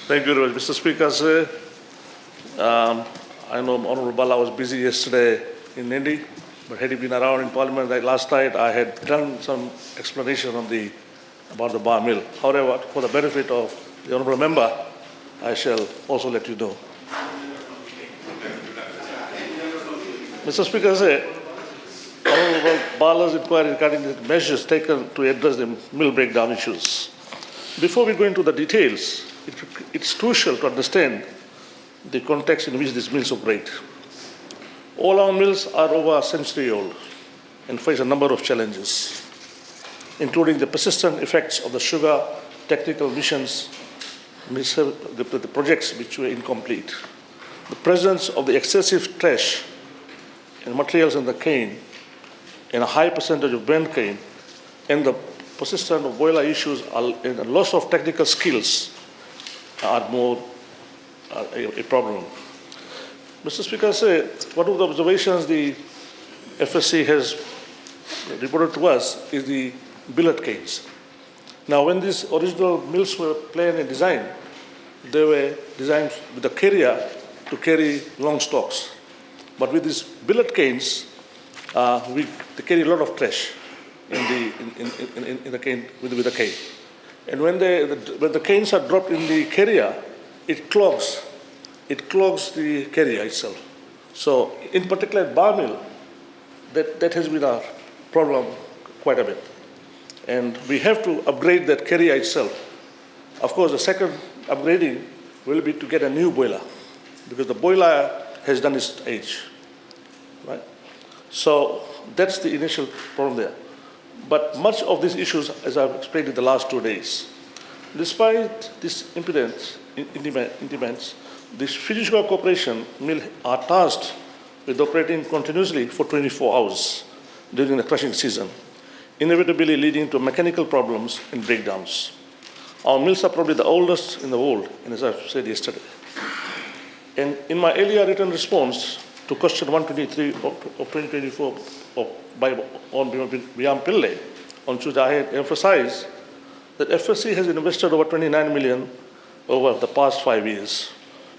Thank you very much, Mr. Speaker. Sir, I know Honorable Bala was busy yesterday in Indy, but had he been around in Parliament like last night, I had done some explanation about the bar mill. However, for the benefit of the Honourable Member, I shall also let you know. Mr. Speaker, sir, Honourable Bala's inquiry regarding the measures taken to address the mill breakdown issues. Before we go into the details, it's crucial to understand the context in which these mills operate. All our mills are over a century old and face a number of challenges, including the persistent effects of the sugar technical missions, the projects which were incomplete, the presence of the excessive trash and materials in the cane, and a high percentage of burnt cane, and the persistent of boiler issues and the loss of technical skills are more a problem. Mr. Speaker, one of the observations the FSC has reported to us is the billet canes. Now, when these original mills were planned and designed, they were designed with a carrier to carry long stocks. But with these billet canes, they carry a lot of trash in the cane, with the cane. And when the canes are dropped in the carrier, it clogs the carrier itself. So, in particular, at bar mill, that has been our problem quite a bit. And we have to upgrade that carrier itself. Of course, the second upgrading will be to get a new boiler, because the boiler has done its age, right? So that's the initial problem there. But much of these issues, as I've explained in the last 2 days, despite these impediments, this Fiji Sugar Corporation mill are tasked with operating continuously for 24 hours during the crushing season, inevitably leading to mechanical problems and breakdowns. Our mills are probably the oldest in the world, and as I've said yesterday. And in my earlier written response to question 123 of 2024 by Vyam Pillai on Tuesday, I had emphasized that FSC has invested over 29 million over the past 5 years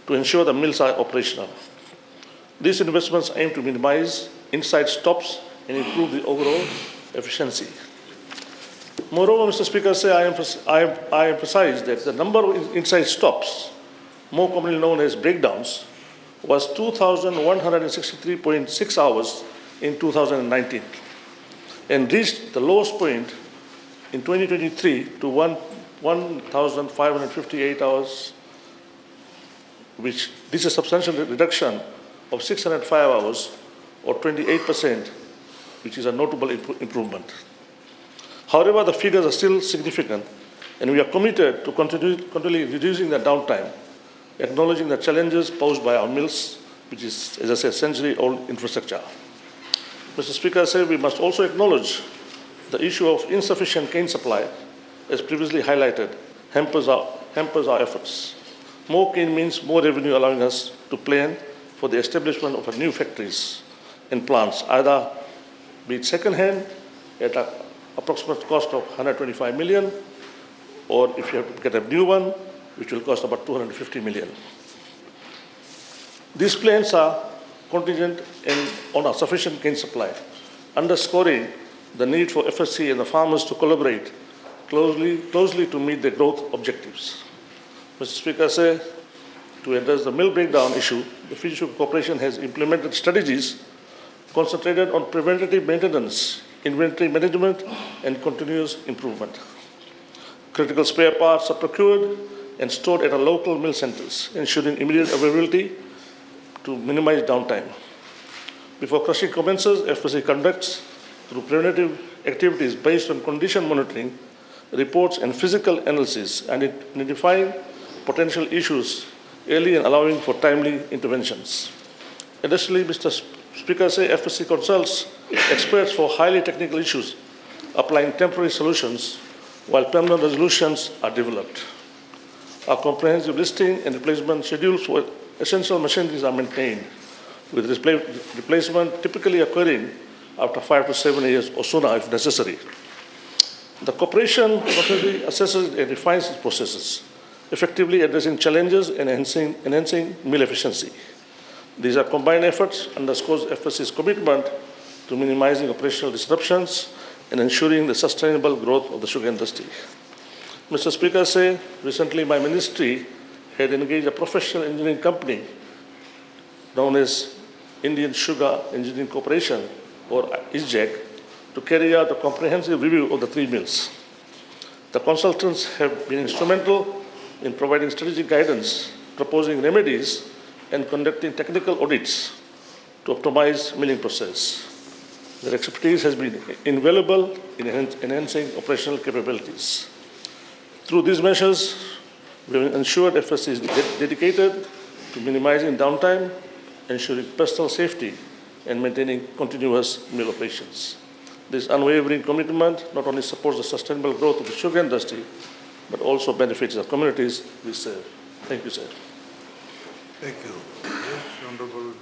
to ensure the mills are operational. These investments aim to minimize inside stops and improve the overall efficiency. Moreover, Mr. Speaker, I emphasize that the number of inside stops, more commonly known as breakdowns, was 2,163.6 hours in 2019 and reached the lowest point in 2023 to 1,558 hours, which this is a substantial reduction of 605 hours or 28%, which is a notable improvement. However, the figures are still significant, and we are committed to continually reducing the downtime, acknowledging the challenges posed by our mills, which is, as I said, century-old infrastructure. Mr. Speaker, we must also acknowledge the issue of insufficient cane supply, as previously highlighted, hampers our efforts. More cane means more revenue, allowing us to plan for the establishment of new factories and plants, either be it second-hand at an approximate cost of 125 million, or if you have to get a new one, which will cost about 250 million. These plans are contingent on a sufficient cane supply, underscoring the need for FSC and the farmers to collaborate closely to meet their growth objectives. Mr. Speaker, to address the mill breakdown issue, the Fiji Sugar Corporation has implemented strategies concentrated on preventative maintenance, inventory management, and continuous improvement. Critical spare parts are procured and stored at our local mill centers, ensuring immediate availability to minimize downtime. Before crushing commences, FSC conducts through preventative activities based on condition monitoring, reports, and physical analysis, and identifying potential issues early and allowing for timely interventions. Additionally, Mr. Speaker, FSC consults experts for highly technical issues, applying temporary solutions while permanent resolutions are developed. A comprehensive listing and replacement schedules for essential machineries are maintained, with replacement typically occurring after 5 to 7 years or sooner if necessary. The corporation constantly assesses and refines its processes, effectively addressing challenges and enhancing mill efficiency. These are combined efforts underscores FSC's commitment to minimizing operational disruptions and ensuring the sustainable growth of the sugar industry. Mr. Speaker, recently my ministry had engaged a professional engineering company known as Indian Sugar Engineering Corporation, or ISJEC, to carry out a comprehensive review of the 3 mills. The consultants have been instrumental in providing strategic guidance, proposing remedies, and conducting technical audits to optimize milling process. Their expertise has been invaluable in enhancing operational capabilities. Through these measures, we have ensured FSC is dedicated to minimizing downtime, ensuring personal safety, and maintaining continuous mill operations. This unwavering commitment not only supports the sustainable growth of the sugar industry, but also benefits the communities we serve. Thank you, sir. Thank you. Yes, Honorable